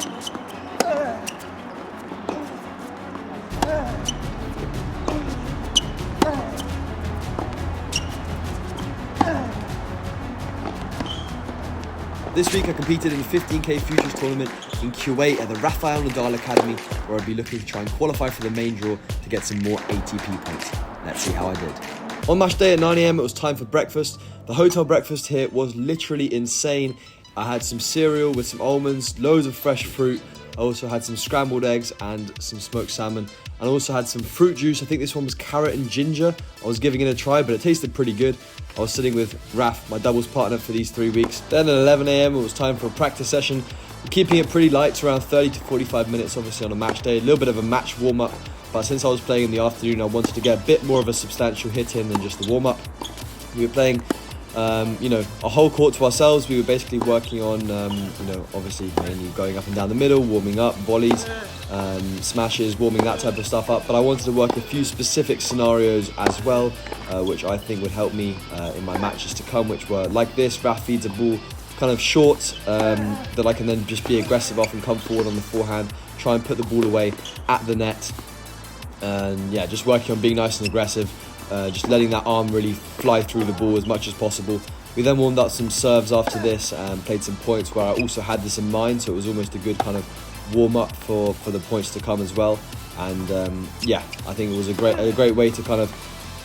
This week I competed in the 15k Futures tournament in Kuwait at the Rafael Nadal Academy, where I'd be looking to try and qualify for the main draw to get some more ATP points. Let's see how I did. On match day at 9 AM it was time for breakfast. The hotel breakfast here was literally insane. I had some cereal with some almonds, loads of fresh fruit. I also had some scrambled eggs and some smoked salmon. And I also had some fruit juice. I think this one was carrot and ginger. I was giving it a try, but it tasted pretty good. I was sitting with Raf, my doubles partner for these 3 weeks. Then at 11 AM, it was time for a practice session. Keeping it pretty light, to around 30 to 45 minutes, obviously on a match day. A little bit of a match warm-up, but since I was playing in the afternoon, I wanted to get a bit more of a substantial hit in than just the warm-up. We were playing, a whole court to ourselves. We were basically working on, obviously mainly going up and down the middle, warming up, volleys, smashes, warming that type of stuff up. But I wanted to work a few specific scenarios as well, which I think would help me in my matches to come, which were like this. Raf feeds a ball kind of short that I can then just be aggressive off and come forward on the forehand, try and put the ball away at the net. And yeah, just working on being nice and aggressive, just letting that arm really fly through the ball as much as possible. We then warmed up some serves after this and played some points where I also had this in mind, so it was almost a good kind of warm up for the points to come as well. And I think it was a great way to kind of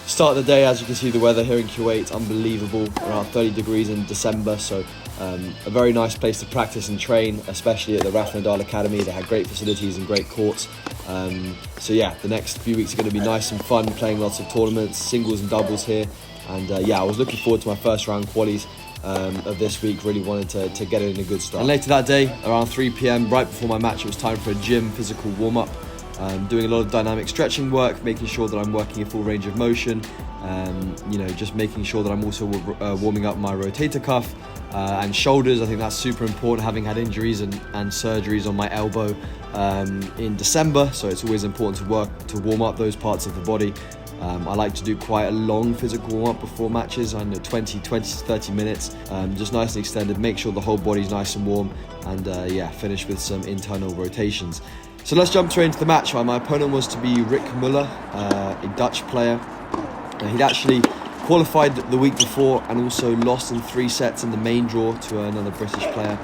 start the day. As you can see, the weather here in Kuwait, unbelievable, around 30 degrees in December, so a very nice place to practice and train, especially at the Rafa Nadal Academy. They had great facilities and great courts. The next few weeks are going to be nice and fun, playing lots of tournaments, singles and doubles here. And I was looking forward to my first round qualies of this week. Really wanted to get it in a good start. And later that day, around 3 PM, right before my match, it was time for a gym physical warm-up. Doing a lot of dynamic stretching work, making sure that I'm working a full range of motion, just making sure that I'm also warming up my rotator cuff and shoulders. I think that's super important, having had injuries and surgeries on my elbow in December, so it's always important to warm up those parts of the body. I like to do quite a long physical warm-up before matches, I know 20 to 30 minutes, just nice and extended, make sure the whole body's nice and warm, and finish with some internal rotations. So let's jump straight into the match. My opponent was to be Rick Muller, a Dutch player. He'd actually qualified the week before and also lost in 3 sets in the main draw to another British player.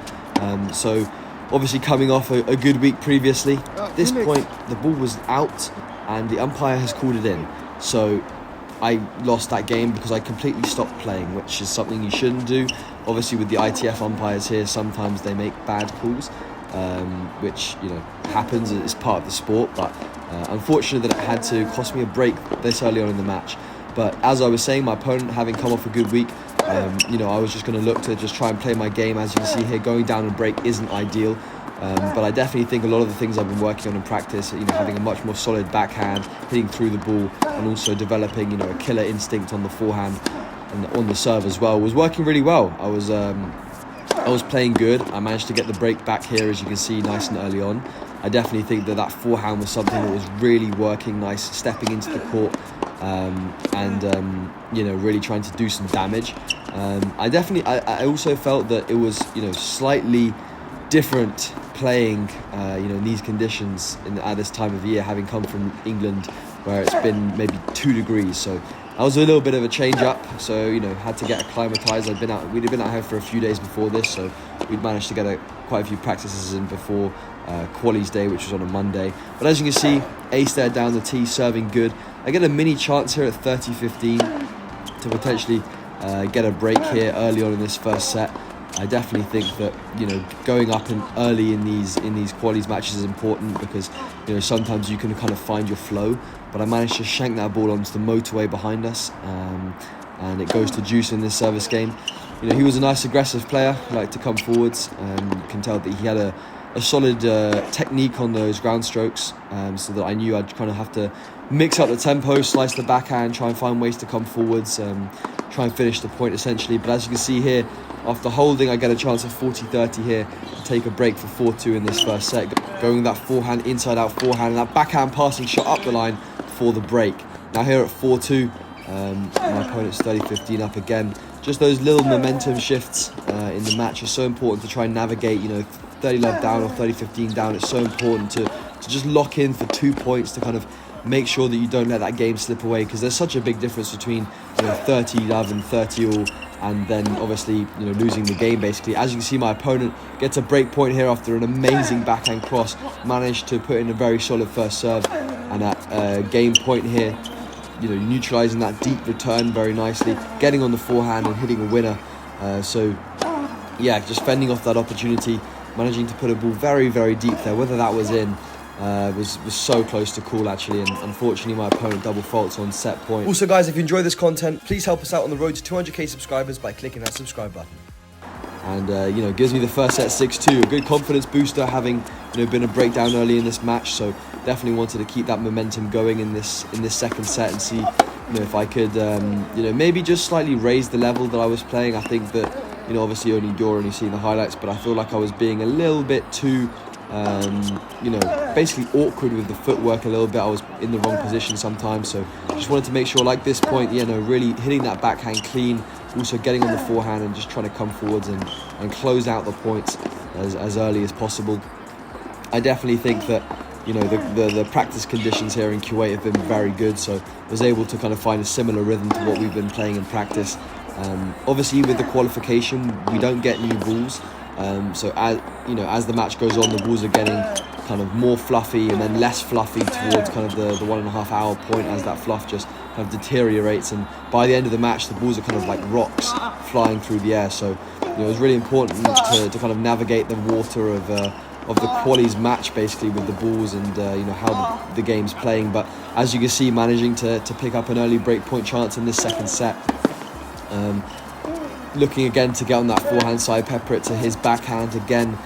So obviously coming off a good week previously. At this point, the ball was out and the umpire has called it in. So I lost that game because I completely stopped playing, which is something you shouldn't do. Obviously with the ITF umpires here, sometimes they make bad calls. Which happens, it's part of the sport, but unfortunate that it had to cost me a break this early on in the match. But as I was saying, my opponent having come off a good week, I was just going to look to just try and play my game. As you can see here, going down and break isn't ideal, but I definitely think a lot of the things I've been working on in practice, having a much more solid backhand, hitting through the ball, and also developing a killer instinct on the forehand and on the serve as well, was working really well. I was playing good. I managed to get the break back here, as you can see, nice and early on. I definitely think that forehand was something that was really working nice, stepping into the court, really trying to do some damage. I also felt that it was, slightly different playing, in these conditions at this time of year, having come from England, where it's been maybe 2 degrees. So I was a little bit of a change up, so had to get acclimatized. We'd been out here for a few days before this, so we'd managed to get quite a few practices in before qualies day, which was on a Monday. But as you can see, ace there down the tee, serving good. I get a mini chance here at 30-15 to potentially get a break here early on in this first set. I definitely think that going up and early in these qualies matches is important, because sometimes you can kind of find your flow. But I managed to shank that ball onto the motorway behind us, and it goes to Juice in this service game. He was a nice aggressive player. He liked to come forwards, and you can tell that he had a solid technique on those ground strokes, so that I knew I'd kind of have to mix up the tempo, slice the backhand, try and find ways to come forwards, try and finish the point essentially. But as you can see here, after holding, I get a chance of 40-30 here to take a break for 4-2 in this first set. Going that forehand, inside out forehand, and that backhand passing shot up the line for the break. Now here at 4-2, my opponent's 30-15 up again. Just those little momentum shifts in the match are so important to try and navigate, 30 love down or 30-15 down, it's so important to just lock in for 2 points to kind of make sure that you don't let that game slip away, because there's such a big difference between 30 love and 30 all, and then obviously losing the game basically. As you can see, my opponent gets a break point here after an amazing backhand cross, managed to put in a very solid first serve, and at game point here, neutralizing that deep return very nicely, getting on the forehand and hitting a winner. So yeah, just fending off that opportunity, managing to put a ball very, very deep there. Whether that was in was so close to call actually, and unfortunately my opponent double faults on set point. Also guys, if you enjoy this content, please help us out on the road to 200k subscribers by clicking that subscribe button. And gives me the first set 6-2, a good confidence booster, having been a breakdown early in this match. So definitely wanted to keep that momentum going in this second set and see if I could maybe just slightly raise the level that I was playing. I think that obviously you're only seeing the highlights, but I feel like I was being a little bit too basically awkward with the footwork a little bit. I was in the wrong position sometimes, so just wanted to make sure, like this point, really hitting that backhand clean, also getting on the forehand and just trying to come forwards and close out the points as early as possible. I definitely think that the practice conditions here in Kuwait have been very good, so I was able to kind of find a similar rhythm to what we've been playing in practice. Obviously with the qualification we don't get new balls, so as the match goes on, the balls are getting kind of more fluffy and then less fluffy towards kind of the 1.5 hour point, as that fluff just kind of deteriorates, and by the end of the match the balls are kind of like rocks flying through the air. So it was really important to kind of navigate the water of the qualies match basically with the balls and how the game's playing. But as you can see, managing to pick up an early break point chance in this second set. Looking again to get on that forehand side, pepper it to his backhand again,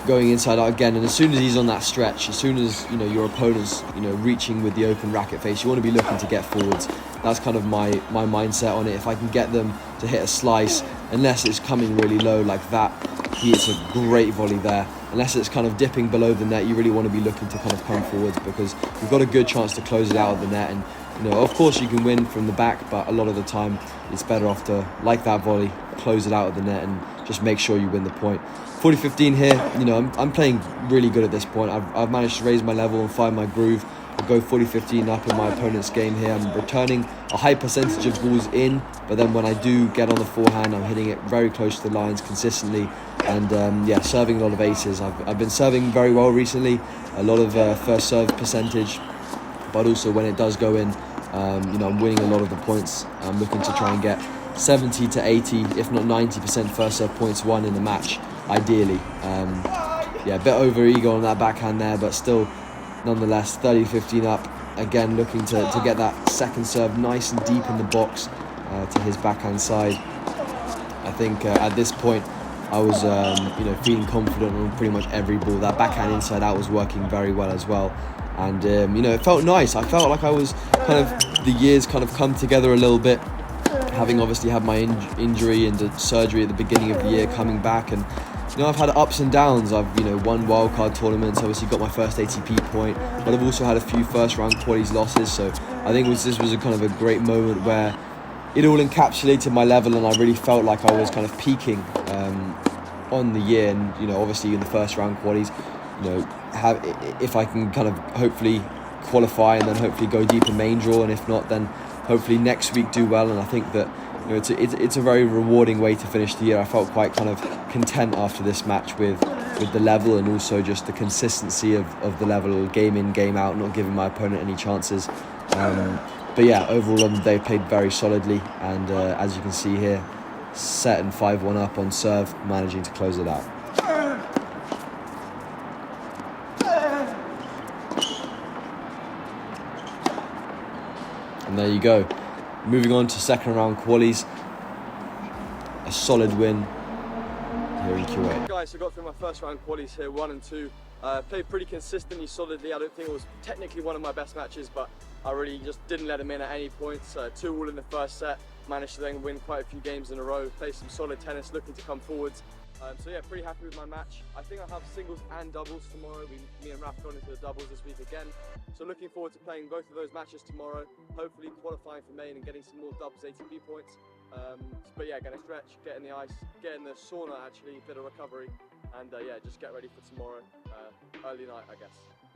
going inside out again, and as soon as he's on that stretch, as soon as your opponent's reaching with the open racket face, you want to be looking to get forwards. That's kind of my mindset on it. If I can get them to hit a slice, unless it's coming really low like that, he hits a great volley there. Unless it's kind of dipping below the net, you really want to be looking to kind of come forwards, because you've got a good chance to close it out of the net. And of course you can win from the back, but a lot of the time it's better off to, like that volley, close it out of the net and just make sure you win the point. 40-15 here, I'm playing really good at this point. I've managed to raise my level and find my groove. I go 40-15 up in my opponent's game here. I'm returning a high percentage of balls in, but then when I do get on the forehand, I'm hitting it very close to the lines consistently, and serving a lot of aces. I've been serving very well recently, a lot of first serve percentage, but also when it does go in, I'm winning a lot of the points. I'm looking to try and get 70 to 80, if not 90% first serve points won in the match, ideally. A bit over ego on that backhand there, but still, nonetheless, 30-15 up. Again, looking to get that second serve nice and deep in the box to his backhand side. I think at this point, I was feeling confident on pretty much every ball. That backhand inside out was working very well as well. And it felt nice. I felt like I was the years kind of come together a little bit, having obviously had my injury and the surgery at the beginning of the year, coming back, and I've had ups and downs. I've won wildcard tournaments, obviously got my first ATP point, but I've also had a few first round qualies losses. So I think this was a kind of a great moment where it all encapsulated my level, and I really felt like I was kind of peaking on the year. And obviously in the first round qualies, if I can kind of hopefully qualify and then hopefully go deep in main draw, and if not, then hopefully next week do well. And I think that it's a very rewarding way to finish the year. I felt quite kind of content after this match with the level, and also just the consistency of the level, game in, game out, not giving my opponent any chances. But yeah, overall on the day, played very solidly, and as you can see here, set and 5-1 up on serve, managing to close it out. And there you go. Moving on to second round qualies. A solid win here in Kuwait. Guys, so got through my first round qualies here, 1 and 2. Played pretty consistently, solidly. I don't think it was technically one of my best matches, but I really just didn't let them in at any points. 2-all in the first set. Managed to then win quite a few games in a row. Played some solid tennis, looking to come forwards. So yeah, pretty happy with my match. I think I have singles and doubles tomorrow. Me and Raf gone into the doubles this week again. So looking forward to playing both of those matches tomorrow. Hopefully qualifying for main and getting some more doubles ATP points. But yeah, gonna stretch, get in the ice, get in the sauna actually, a bit of recovery. and yeah, just get ready for tomorrow, early night, I guess.